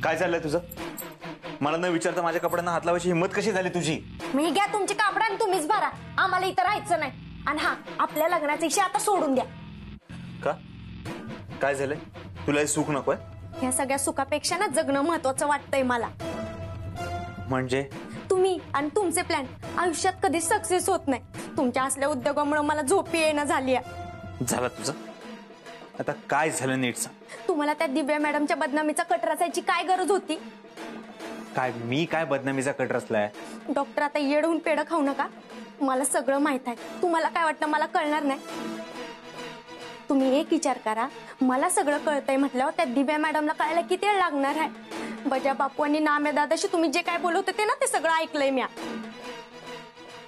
काय चाललंय तुझं? मला न विचारता माझ्या कपड्यांना हात लावायची हिंमत कशी झाली तुझी? मी घ्या तुमची कापड आणि तुम्हीच भरा, आम्हाला इथं राहायचं नाही. आणि हा, आपल्या लग्नाचा विषय आता सोडून द्या. का? काय झालंय? तुला हे सुख नकोय? ह्या सगळ्या सुखापेक्षा ना जगणं महत्वाचं वाटतंय मला. म्हणजे तुम्ही आणि तुमचे प्लॅन आयुष्यात कधीच सक्सेस होत नाही. तुमच्या असल्या उद्योगामुळे मला झोपी येणं झाली. झालं तुझं? आता काय झालं नीट सांग. तुम्हाला त्या दिव्या मॅडमच्या बदनामीचा कट रचायची काय गरज होती? काय मी काय बदनामीचा कट रचलाय? डॉक्टर आता येडून पेढं खाऊ नका, मला सगळं माहित आहे. तुम्हाला काय वाटतं मला कळणार नाही? तुम्ही एक विचार करा, मला सगळं कळतंय म्हटल्यावर त्या दिव्या मॅडमला कळायला किती वेळ लागणार आहे? बजा बापू आणि नाम्या दादाशी तुम्ही जे काय बोलत होते ना ते सगळं ऐकलंय मी.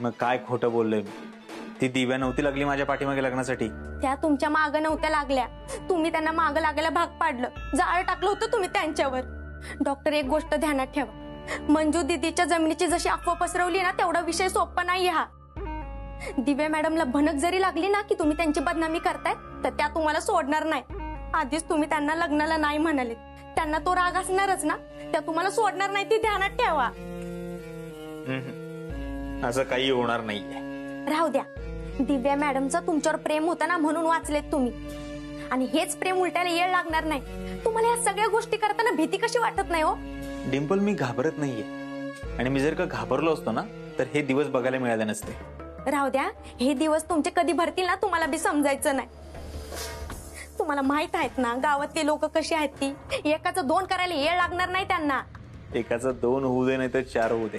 मग काय खोटं बोललोय मी? ती दिव्या नव्हती लागली माझ्या पाठीमागे लग्नासाठी. त्या तुमच्या माग नव्हत्या लागल्या, तुम्ही त्यांना माग लागायला भाग पाडलं, जाळ टाकलं होतं तुम्ही त्यांच्यावर. डॉक्टर एक गोष्ट ध्यानात ठेवा, मंजू दीदीच्या जमिनीची जशी अफवा पसरवली ना तेवढा विषय सोपा नाही हा. दिव्या मॅडमला भनक जरी लागली ना की तुम्ही त्यांची बदनामी करताय तर त्या तुम्हाला सोडणार नाही. आधीच तुम्ही त्यांना लग्नाला नाही म्हणाले, त्यांना तो राग असणारच ना, त्या तुम्हाला सोडणार नाही, ती ध्यानात ठेवा. असं काही होणार नाहीये. राहू द्या, दिव्या मॅडमचं तुमच्यावर प्रेम होतं ना म्हणून वाचलेत तुम्ही, आणि हेच प्रेम उलटायला येळ लागणार नाही. तुम्हाला या सगळ्या गोष्टी करताना भीती कशी वाटत नाही हो? डिंपल, मी घाबरत नाहीये, आणि मी जर का घाबरलो असतो ना तर हे दिवस बघायला मिळाले नसते. राहू द्या, हे दिवस तुमचे कधी भरतील ना तुम्हाला बी समजायचं नाही. तुम्हाला माहित आहेत ना गावातली लोक कशी आहेत, ती एकाचं दोन करायला येळ लागणार नाही त्यांना. एकाचं दोन होऊ दे नाही तर चार होऊ दे,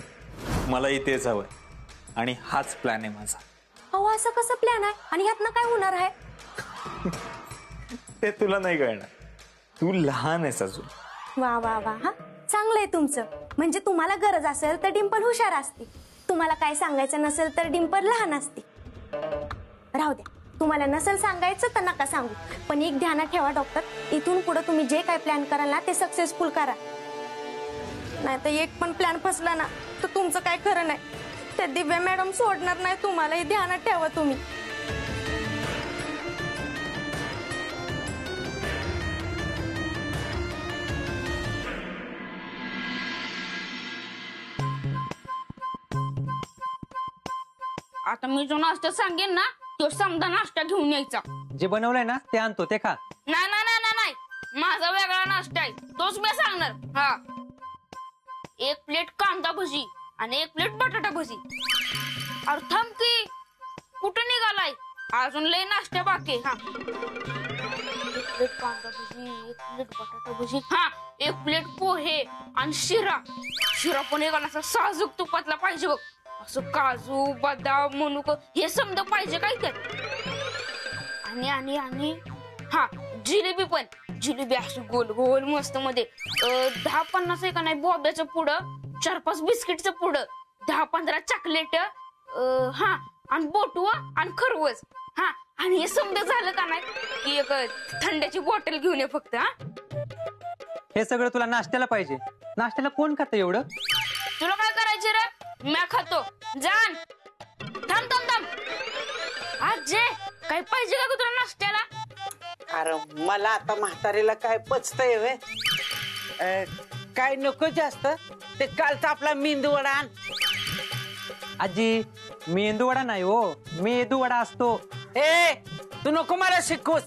मला इथेच हवंय, आणि हाच प्लॅन आहे माझा. अहो असं कसं प्लॅन आहे, आणि ह्यातनं काय होणार आहे? ते तुला नाही कळणार, तू लहान आहेस अजून. वा वा वा, हा चांगलंय तुमचं. म्हणजे तुम्हाला गरज असेल तर डिंपल हुशार असते, तुम्हाला काय सांगायचं नसेल तर डिंपल लहान असते. राहू द्या, तुम्हाला नसेल सांगायचं तर नका सांगू, पण एक ध्यानात ठेवा डॉक्टर, इथून पुढे तुम्ही जे काय प्लॅन कराल ना ते सक्सेसफुल करा. नाही तर एक पण प्लॅन फसला ना तर तुमचं काय खरं नाही. त्या दिव्या मॅडम सोडणार नाही तुम्हाला, हे ध्यानात ठेवा तुम्ही. आता मी जो नाश्ता सांगेन ना तो समजा नाश्ता घेऊन यायचा. जे बनवलंय ना ते आणतो, ते खा. नाही नाही नाही नाही, माझा वेगळा नाश्ता आहे, तोच मी सांगणार. हा, 1 प्लेट कांदा भजी आणि 1 प्लेट बटाटा भजी. अरे थांब की, कुठं निघालाय? अजून लय नाश्ता बाकी. हा, 1 प्लेट कांदा भजी, 1 प्लेट बटाटा भजी, हा 1 प्लेट पोहे आणि शिरा. शिरा पण एक असा साजूक तुपातला पाहिजे बघ, असं काजू बदाम मनुक हे समजा पाहिजे काय तर. आणि आणि आणि हा जिलेबी पण, जिलेबी अशी गोल गोल मस्त मध्ये. 10-50 का नाही बोब्याचं पुडं, 4-5 बिस्किटचं पुडं, 10-15 चॉकलेट, हा आणि बोटवा आणि खरवस. हा, आणि हे समजा झालं का नाही की एक थंड्याची बॉटल घेऊन ये फक्त. हा, हे सगळं तुला नाश्त्याला पाहिजे? नाश्त्याला कोण खातं एवढं? तुला काय करायचं रे? मी खातो. जाण, थांब थांब थांब. आज जे काय पाहिजे का तुला नाश्त्याला? अरे मला आता म्हातारीला काय पचतय वे, काय नको जास्त. ते कालचा आपला मेंदू वडा आण. आजी, मेंदू वडा नाही हो, मेदू वडा असतो. ए, तू नको मला शिकूस,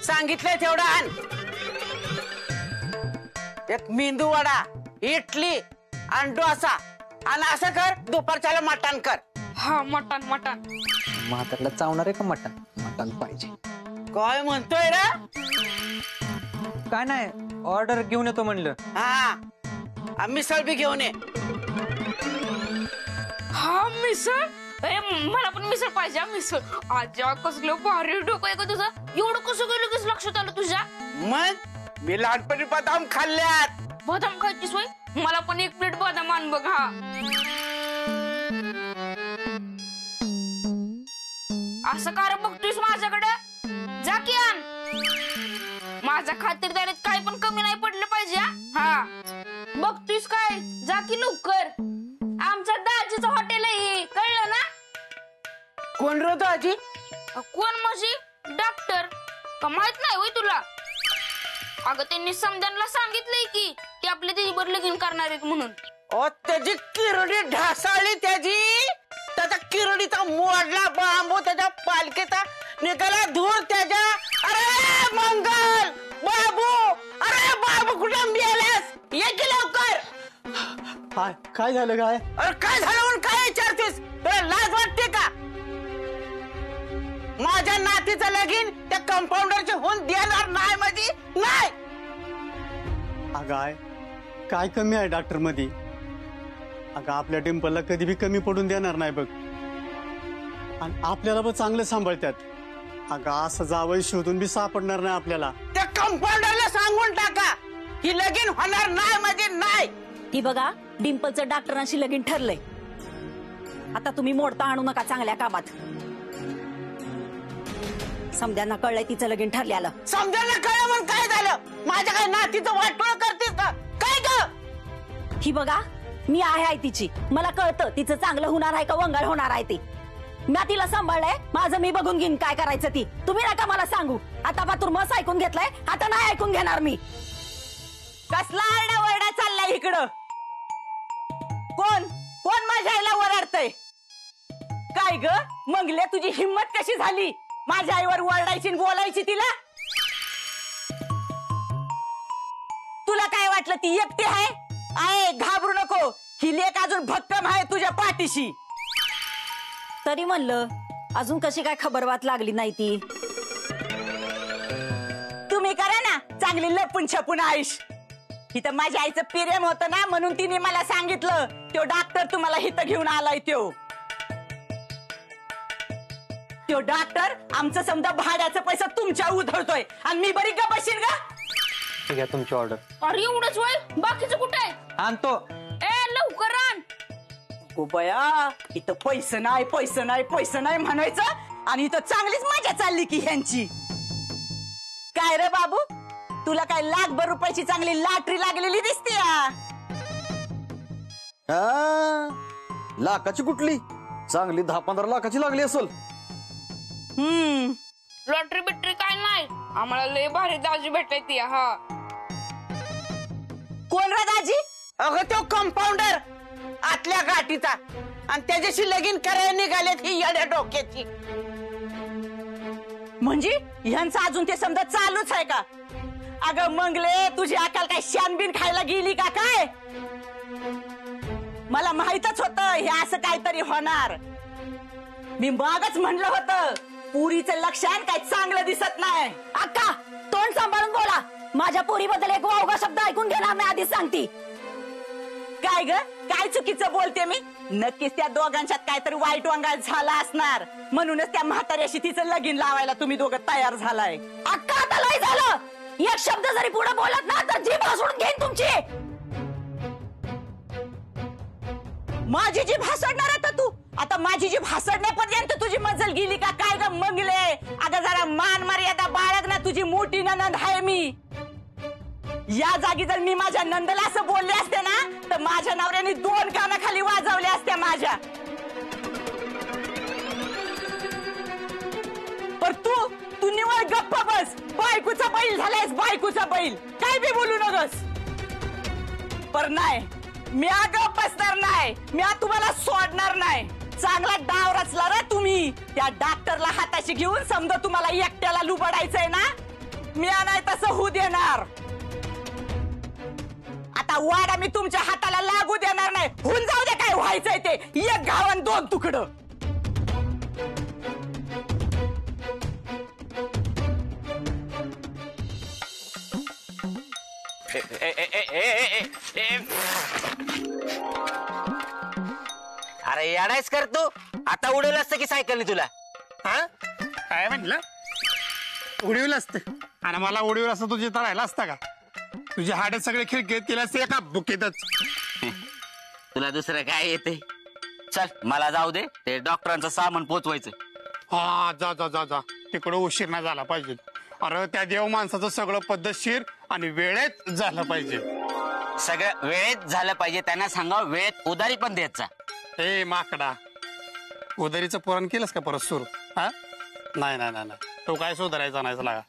सांगितलंय तेवढा आण. एक मेंदू वडा, इडली आणि डोसा, आणि असं कर दुपारच्याला मटण कर. हा, मटण मटण. म्हातारला चावणार आहे का मटण? मटण पाहिजे. काय म्हणतोय रे? काय नाही, ऑर्डर घेऊन येतो म्हणलं. हा, मिसळ बी घेऊन ये. हा, मिसळ. मला पण मिसळ पाहिजे. मिसळ आजा, कसलं भारी डोकं आहे का तुझं? एवढं कसं गेलं की लक्षात आलं तुझ्या? मग मी लहानपणी बदाम खाल्ल्यात. बदाम खायची सोय? मला पण 1 प्लेट बदाम आण बघ. हा, असं कार बघतोयस माझ्याकडे? जा की आण. माझ्या खातिरदारीत काय पण कमी नाही पडलं पाहिजे. हा, बघतोयस काय? जा की लवकर. आमच्या दाजीचं हॉटेल आहे, कळलं ना? कोण रे दाजी? कोण म्हणजे? डॉक्टर. का माहित नाही होय तुला? अगं त्यांनी समजायला सांगितलंय की ते आपले तिच्यावर लगीन करणार आहेत म्हणून. ओ त्याची किरडी ढासाळली, त्याचा किरडीचा मोडला बांबू, त्याच्या पालखीचा निघाला धूर त्याच्या. अरे मंगल बाबू, अरे बाबू कुठे मेलास? ये की लवकर. काय झालं काय? अरे काय झालं म्हणून काय विचारतेस? तुला लाज वाटते का? माझ्या नातीचं लगीन त्या कंपाऊंडरचे होऊन देणार नाही म्हणजे नाही. अगाय काय कमी आहे डॉक्टर मध्ये? अगं आपल्या डिंपलला कधी भी कमी पडून देणार नाही बघ, आणि आपल्याला पण चांगलं सांभाळतात. अगं असं जावं शोधून बी सापडणार नाही आपल्याला. त्या कंपाऊंडरला सांगून टाका की लगीन होणार नाही म्हणजे नाही. ही बघा, डिंपलचं डॉक्टरांशी लगीन ठरलंय. आता तुम्ही मोडता आणू नका चांगल्या कामात. समद्यांना कळलंय तिचं लगीन ठरल्याला. समजायला कळलं म्हणून काय झालं? माझ्या काय नातीचं वाटोळ करतेस का काय ग? ही बघा, मी आहे तिची. मला कळतं तिचं चांगलं होणार आहे का वंगाळ होणार आहे ते. मी तिला सांभाळलंय, माझं मी बघून घेईन काय करायचं ती. तुम्ही नका मला सांगू. आता बा मस ऐकून घेतलंय, आता नाही ऐकून घेणार मी. कसला आरडा वरडा चाललाय इकडं? कोण कोण माझ्या आईला ओरडतंय? काय ग मंगले, तुझी हिम्मत कशी झाली माझ्या आईवर ओरडायची आणि बोलायची तिला? तुला काय वाटलं ती एकटी आहे? आहे घाबरू नको, ही लेक अजून भक्कम आहे तुझ्या पाठीशी. तरी म्हणलं अजून कशी काय खबरवात लागली नाही ती. तुम्ही करा ना चांगली लपून छपून आयुष. इथं माझ्या आईचं प्रेम होतं ना म्हणून तिने मला सांगितलं तो डॉक्टर तुम्हाला इथं घेऊन आलाय. तो डॉक्टर आमचं समजा भाड्याचा पैसा तुमच्या उधळतोय आणि मी बरी का बशीन का? ठीक आहे तुमची ऑर्डर. अरे एवढंच वय, बाकीचं कुठे आहे? आणतो. ए लवकर आण. हो बया, इथं पैसे नाही म्हणायचं आणि इथं चांगलीच मजा चालली की ह्यांची. काय रे बाबू, तुला काय लाखभर रुपयाची चांगली लॉटरी लागलेली दिसते? लाखाची कुठली? चांगली 10-15 लाखाची लागली असेल. लॉटरी बिट्री काय नाही, आम्हाला लय भारी दाजी भेटायची. हा कोण रे दाजी? अगं तो कंपाऊंडर आतल्या गाठीचा, आणि त्याच्याशी लगीन करायला निघालेत ही येड्या डोक्याची. म्हणजे ह्यांचं अजून ते समजा चालूच आहे का? अगं मंगले, तुझी अकाल काय शानबीन खायला गेली का काय? मला माहितच होतं हे असं काहीतरी होणार. मी मागच म्हणलं होतं पुरीचं लक्षण काय चांगलं दिसत नाही. अक्का, तोंड सांभाळून बोला. माझ्या पोरीबद्दल एक वावगा शब्द ऐकून घेणार नाही, आधीच सांगते. काय ग, काय चुकीचं बोलते मी? नक्कीच त्या दोघांच्यात काहीतरी वाईट वांगाळ झाला असणार, म्हणूनच त्या म्हाताऱ्याशी तिचं लगीन लावायला तुम्ही दोघं तयार झालाय. अक्का, आता लय झालं. एक शब्द जरी पुढे बोलत ना तर जीभ हसवून घेईन तुमची. माझी जीभ हसडणार आता तू? आता माझी जीभ हसडण्यापर्यंत तुझी मजल गेली का काय ग मंगले? अगं जरा मान मर्यादा बाळग ना, तुझी मोठी ननंद आहे मी. या जागी जर मी माझ्या नंदला असं बोलले असते ना तर माझ्या नवऱ्याने 2 कानाखाली वाजवले असत्या माझ्या. पर तू निवळ गप्प बस. बायकोचा बैल झालायस, बायकोचा बैल. काय बी बोलू नगस. पर नाही, मी गप्प बसणार नाही. मी तुम्हाला सोडणार नाही. चांगला डाव रचला रे तुम्ही. त्या डॉक्टरला हाताशी घेऊन समजा तुम्हाला एकट्याला लुबडायचंय ना, मी नाही तसं होऊ देणार. आता वाडा मी तुमच्या हाताला लागू देणार नाही. होऊन जाऊ दे काय व्हायचंय ते. 1 घावन 2 तुकडं. अरे याडायच कर तू. आता उडवलं असतं की सायकलने तुला? हा काय म्हटलं? उडविलं असतं आणि मला उडविलं असतं तुझी तळायला असता का? तुझे हाडे सगळे खिळकीत केले असते एका बुकीतच. तुला दुसरं काय येते? चल मला जाऊ दे, ते डॉक्टरांचं सामान पोचवायचं. हा जा जा जा जा, तिकडं उशीर नाही झाला पाहिजे. अरे त्या देव माणसाचं सगळं पद्धतशीर आणि वेळेत झालं पाहिजे. सगळं वेळेत झालं पाहिजे. त्यांना सांगा वेळेत उधारी पण द्यायचा. ए माकडा, उधारीचं पुरण केलंस का परत सुरू? हा नाही नाही नाही, तो काय सुधारायचा नाही लागा.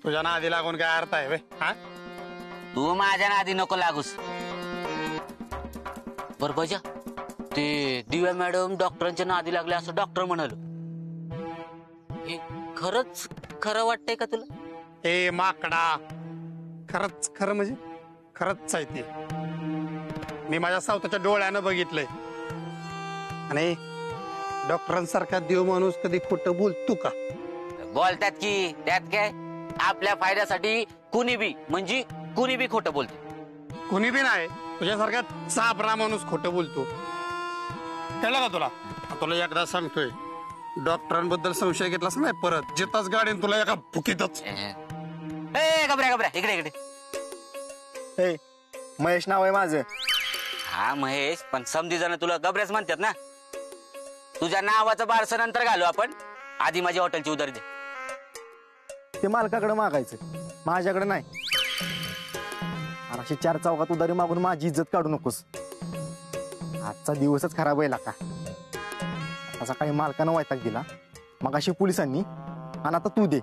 तुझ्या नादी लागून काय अर्थ आहे? हा तू माझ्या नादी नको लागूस. बर बजा ते दिव्या मॅडम डॉक्टरांच्या नादी लागले असं डॉक्टर म्हणाल, हे खरंच खरं वाटतंय का तुला? ए माकडा, खरंच खरं म्हणजे खरंच आहे ते. मी माझ्या सावताच्या डोळ्यानं बघितलंय. आणि डॉक्टरांसारखा देव माणूस कधी खोटं बोलतो का? बोलतात की, त्यात काय, आपल्या फायद्यासाठी कुणी बी म्हणजे कुणी बी खोटं बोलते. कुणी बी नाही, तुझ्यासारखा चापरा माणूस खोटं बोलतो. कळलं का तुला? तुला एकदा सांगतोय, डॉक्टरांबद्दल संशय घेतलास नाही परत जिताच गाडीन तुला एका फुकीतच. घबऱ्या घबऱ्या इकडे इकडे. महेश नाव आहे माझं. हा महेश, पण समधी जण तुला गबऱ्याच म्हणतात ना. तुझ्या नावाचं बारसं नंतर घालू आपण, आधी माझी हॉटेलची उधारी दे. ते मालकाकडे मागायचं, माझ्याकडे नाही. अशी 4 चौकात उधारी मागून माझी इज्जत काढू नकोस. आजचा दिवसच खराब आहे का? आता सकाळी मालकानं वैताग दिला, मग अशी पोलिसांनी, आणि आता तू दे.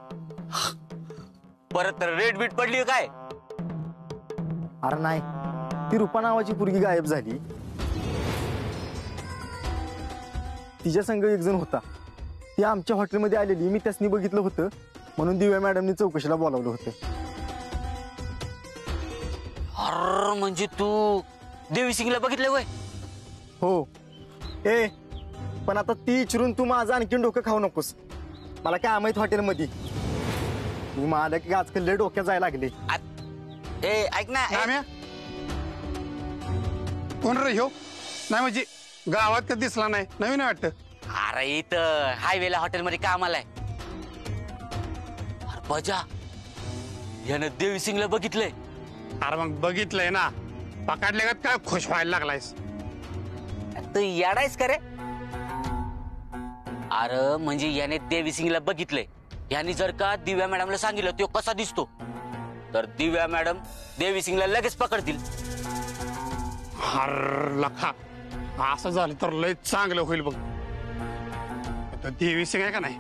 परत तर रेड बीट पडली काय? अरे नाही, ती रुपा नावाची पोरगी गायब झाली. तिच्या संग एक जण होता, ती आमच्या हॉटेलमध्ये आलेली, मी त्यासनी बघितलं होतं म्हणून दिव्या मॅडमनी चौकशीला बोलावलं होतं. अरे म्हणजे तू देवी सिंगला बघितलं वय? हो. ए पण आता ती चिरून तू माझं आणखीन डोकं खाऊ नकोस. मला काय माहित हॉटेलमध्ये तू मला की आजकाल लय डोक्यात जायला लागले. ए ऐक ना, कोण रे ह्यो? नाही म्हणजे गावात कधी दिसला नाही, नवीन वाटत. अरे इथं हायवेला हॉटेलमध्ये कामाला आहे. अरे बजा, यानं देवी सिंगला बघितलंय. अरे मग बघितलंय ना, पकडले का काय खुश व्हायला लागलायस? तू याडायस का रे? अरे म्हणजे याने देवी सिंगला बघितलंय. याने जर का दिव्या मॅडमला सांगितलं तो कसा दिसतो, तर दिव्या मॅडम देवी सिंगला लगेच पकडतील. हर लखा, असं झालं तर लय चांगलं होईल बघ. देवी सिंग आहे का नाही,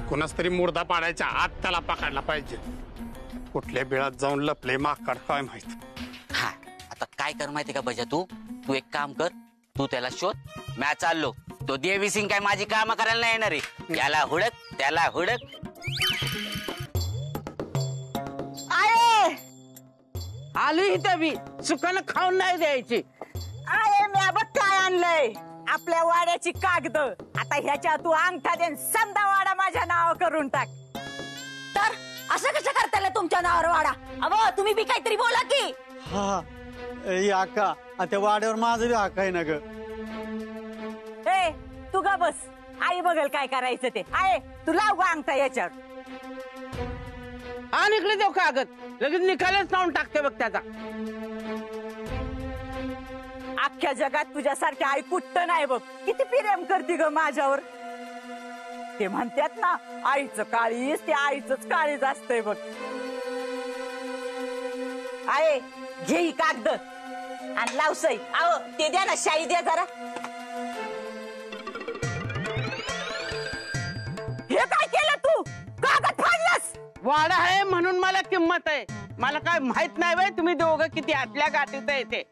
कोणाच तरी मुर्दा पाडायच्या आत त्याला पकडला पाहिजे. कुठल्या बिळात जाऊन लपले माकड काय माहित. हा आता काय कर माहिती का बजा, तू एक काम कर, तू त्याला शोध, मी चाललो. तो देवी सिंग काय माझी कामं करायला नाही येणार आहे. त्याला हुडक, त्याला हुडक. आहे आली इथं बी सुखानं खाऊन नाही द्यायची. आहे मी बघ काय आणलंय, आपल्या वाड्याची कागद. आता ह्याच्या तू अंगठा देन, समजा वाडा माझ्या नाव करून टाक. तर असं कसं करताय तुमच्या नावावर वाडा? अव तुम्ही बी काहीतरी बोला की. हा आका, त्या वाड्यावर माझं बी हक्क आहे ना ग. ए तू गा बस, आई बघल काय करायचं ते. आहे तू लाव गा अंगठा याच्यावर. आणि इकडे देऊ कागद, लगेच निकालच लावून टाकते बघ त्याचा. अख्ख्या जगात तुझ्यासारखी आई कुठं नाही बघ. किती प्रेम करते ग माझ्यावर. ते म्हणतात ना, आईचं काळीज ते आईचंच काळीज असतंय बघ. आहे घे ही कागद आणि लाव सई. आव ते द्या ना, शाई द्या जरा. हे काय केलं तू? कागद फाडलास. वाडा आहे म्हणून मला किंमत आहे. मला काय माहित नाही बाई तुम्ही दोघं किती आतल्या गाठीत आहे ते.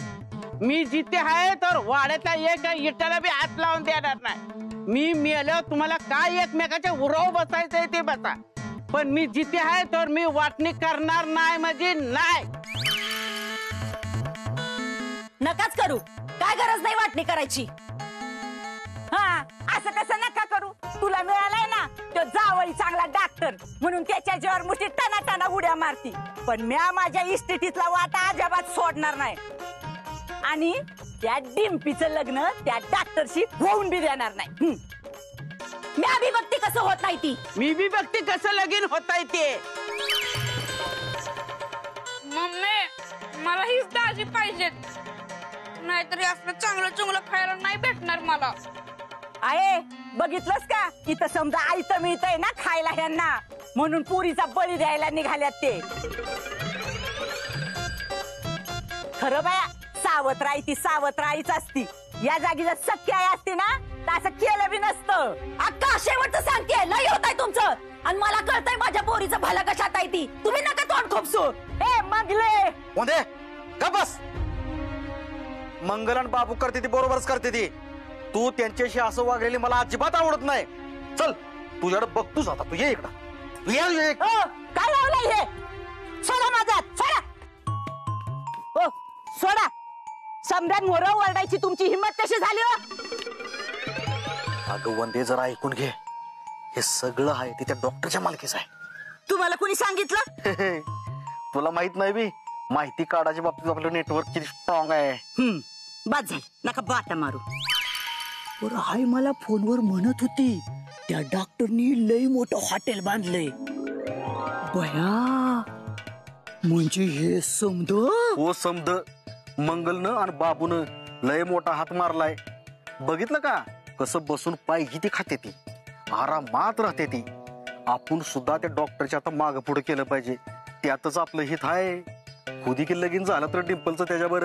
मी जिथे आहे तर वाड्याच्या एक इटाला बी हात लावून देणार नाही. मी मेल्यावर तुम्हाला काय एकमेकाच्या उराव बसायचंय ते बसा, पण मी जिथे आहे तर मी वाटणी करणार नाही म्हणजे नाही. नकाच करू, काय गरज नाही वाटणी करायची. हा असं कसं नका करू. तुला मिळालाय ना तो जावई चांगला डॉक्टर, म्हणून त्याच्या जीवावर मुठी टना टना उड्या मारती. पण म्या माझ्या इस्टेटीतला वाटा अजिबात सोडणार नाही. आणि त्या डिंपीचं लग्न त्या डॉक्टरशी होऊन बी देणार नाही. म्या बी बघते कसं होत नाही ती. मी बी बघते कसं लगीन होताय ते. मम्मी मला हीच दाजी पाहिजेत, नाहीतरी असलं चांगलं चुंगलं खायला नाही भेटणार मला. आहे बघितलंस का, इथं समजा आयतं मिळतंय ना खायला ह्यांना, म्हणून पुरीचा बळी द्यायला निघाल्यात ते. खरं बाया, सावत्राई ती सावत्राईच असती. या जागी जर सख्य आई असती ना तर असं केलं बी नसतं. अक्का शेवटचं सांगते, लय होत आहे तुमचं. आणि मला कळतंय माझ्या पोरीचं भलं कशात आहे ती. तुम्ही नका तोंड खोपसू. ए मगले कोणते का बस? मंगल आणि बाबू करते ती बरोबरच करते ती. तू त्यांच्याशी असं वागलेली मला अजिबात आवडत नाही. चल तुझ्याकडे बघतोस आता. तू ये इकडं. तू ये. काय लावलंय हे? सोडा माझा सोडा. हो सोडा. सम्राट मोर ओरडायची तुमची हिंमत कशी झाली हो? अगं वंदे जरा ऐकून घे. हे सगळं आहे ते त्या डॉक्टरच्या मालकीच आहे. तुम्हाला कोणी सांगितलं? तुला माहित नाही बी. माहिती काढायच्या बाबतीत आपलं नेटवर्क किती स्ट्रॉंग आहे. बाद झाली नका बाटा मारू. बरं हाय मला फोनवर म्हणत होती त्या डॉक्टरनी लई मोठं हॉटेल बांधलंय. बया म्हणजे हे समद. हो समद. मंगलनं आणि बाबूनं लय मोठा हात मारलाय. बघितलं का कसं बसून पाहिजे ती खाते ती. आरामात राहते ती. आपण सुद्धा त्या डॉक्टरच्या आता माग पुढे केलं पाहिजे. त्यातच आपलं हित आहे. खुदी की लगीन झालं तर डिंपलचं त्याच्यावर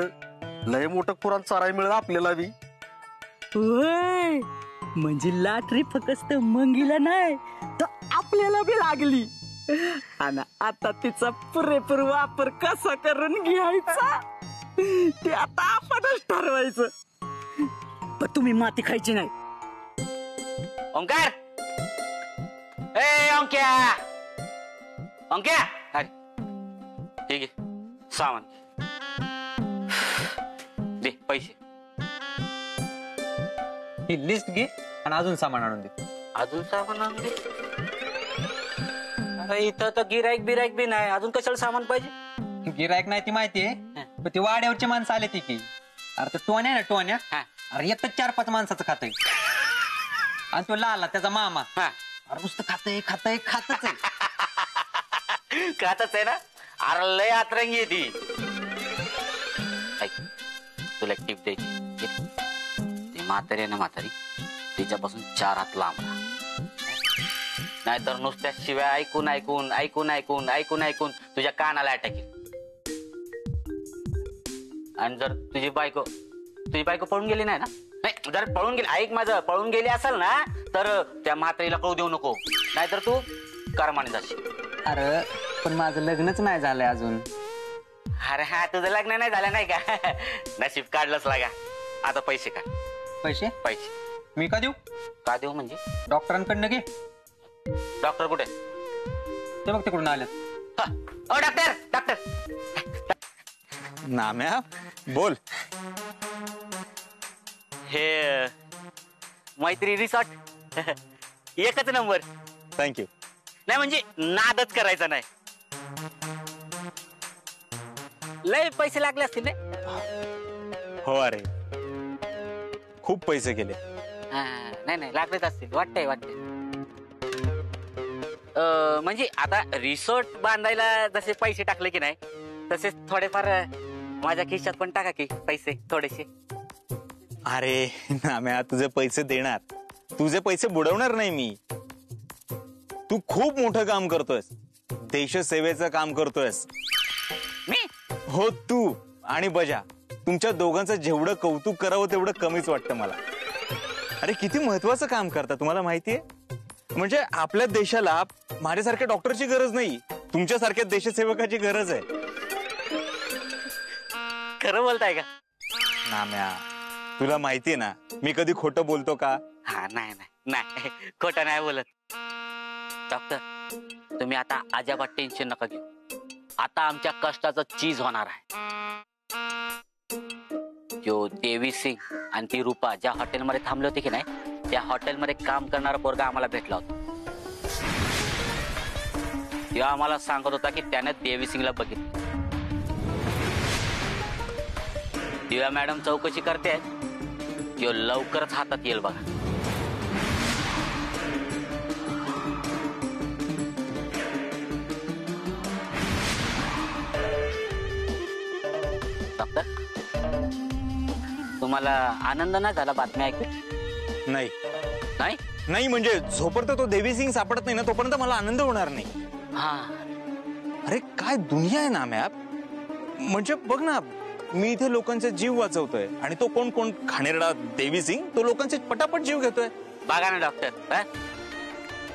लय मोठं कुरान चाराय मिळेल आपल्याला बी. होय म्हणजे लॉटरी फक्त मंगीला नाही तर आपल्याला बी लागली. आणि आता तिचा पुरेपूर वापर कसा करून घ्यायचा ते आता आपणच ठरवायचं. पण तुम्ही माती खायची नाही. ओंकार ए ओंक्या ओंक्या अरे ठीक आहे सामान दे पैसे. ही लिस्ट घे आणि अजून सामान आणून दे. अजून सामान आणून दे. अरे इथं तर गिरायक बिरायक बी नाही. अजून कशाला सामान पाहिजे? गिरायक नाही ती माहितीये पण ती वाड्यावरची माणसं आले ती की. अरे तो टोन्या ना टोन्या. अरे एक तर 4-5 माणसाचं खातंय. आणि तो लाला त्याचा मामा. अरे नुसतं खातच आहे. खातच आहे ना. अरे लय आतरंगी आहे ती. ऐक तुला एक टिप द्यायची. ती म्हातारी आहे ना म्हातारी तिच्यापासून 4 हात लांब राहा. नाहीतर नुसत्या शिव्या ऐकून ऐकून ऐकून ऐकून ऐकून ऐकून तुझ्या कानाला अटॅक येईल. आणि जर तुझी बायको पळून गेली नाही ना. नाही जर पळून गेली ऐक माझं पळून गेली असेल ना तर त्या म्हातारीला कळू देऊ नको. नाहीतर तू करमाने जाशील. अरे पण माझं लग्नच नाही झालंय अजून. अरे हा तुझं लग्न नाही झालं नाही का. नशीब काढलंच लागा. आता पैसे काढ. पैसे मी का देऊ? का देऊ म्हणजे डॉक्टरांकडनं घे. डॉक्टर कुठे? ते बघ तिकडून आले. ओ डॉक्टर डॉक्टर. नाम्या बोल. हे मैत्री रिसॉर्ट एकच नंबर. थँक्यू. नाही म्हणजे नादच करायचा नाही. लय पैसे लागले असतील ना. हो अरे खूप पैसे गेले. नाही लागलेच असतील. वाटतंय म्हणजे आता रिसॉर्ट बांधायला जसे पैसे टाकले की नाही तसेच थोडेफार माझ्या खिशात पण टाका की पैसे थोडेसे. अरे नाम्या तुझे पैसे देणार. तुझे पैसे बुडवणार नाही मी. तू खूप मोठं काम करतोयस. देशसेवेचं काम करतोयस. मी? हो तू आणि बजा. तुमच्या दोघांचं जेवढं कौतुक करावं तेवढं कमीच वाटतं मला. अरे किती महत्वाचं काम करता तुम्हाला माहितीये. म्हणजे आपल्या देशाला माझ्यासारख्या डॉक्टरची गरज नाही. तुमच्यासारख्या देशसेवकाची गरज आहे. खरं बोलताय का? नाम्या तुला माहितीये ना मी कधी खोटं बोलतो का? हा नाही खोटं नाही बोलत. डॉक्टर तुम्ही आता अजिबात टेन्शन नका घेऊ. आता आमच्या कष्टाचं चीज होणार आहे. जो देवी सिंग आणि ती रूपा ज्या हॉटेलमध्ये थांबले होते की नाही त्या हॉटेलमध्ये काम करणारा पोरगा आम्हाला भेटला होता. तो आम्हाला सांगत होता की त्याने देवी सिंगला बघितलं. दिव्या मॅडम चौकशी करते. तो लवकरच हातात येईल बघा. डॉक्टर तुम्हाला आनंद नाही झाला बातम्या ऐकून? नाही नाही नाही म्हणजे जोपर्यंत तो देवी सिंग सापडत नाही ना तोपर्यंत मला आनंद होणार नाही. अरे काय दुनिया आहे ना मॅप. म्हणजे बघ ना मी इथे लोकांचे जीव वाचवतोय आणि तो कोण खाणेरडा देवी सिंग तो लोकांचे पटापट जीव घेतोय. बघा ना डॉक्टर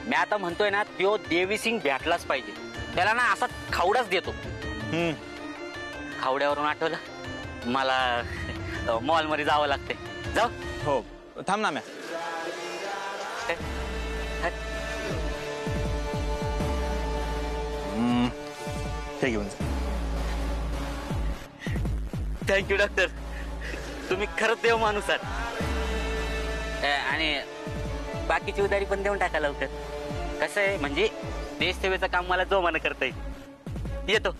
मी आता म्हणतोय ना तो देवी सिंग भेटलाच पाहिजे. त्याला ना असा खावडाच देतो. खावड्यावरून आठवलं मला तेव्हा मॉल मध्ये जावं लागते. जाऊ. हो थांब ना म्या. ते घेऊन जा. थँक्यू डॉक्टर, तुम्ही खरंच देव माणूस आहात. आणि बाकीची उधारी पण देऊन टाका लवकर. कसं आहे म्हणजे देश सेवेचं काम मला जोमानं करता येईल. येतो.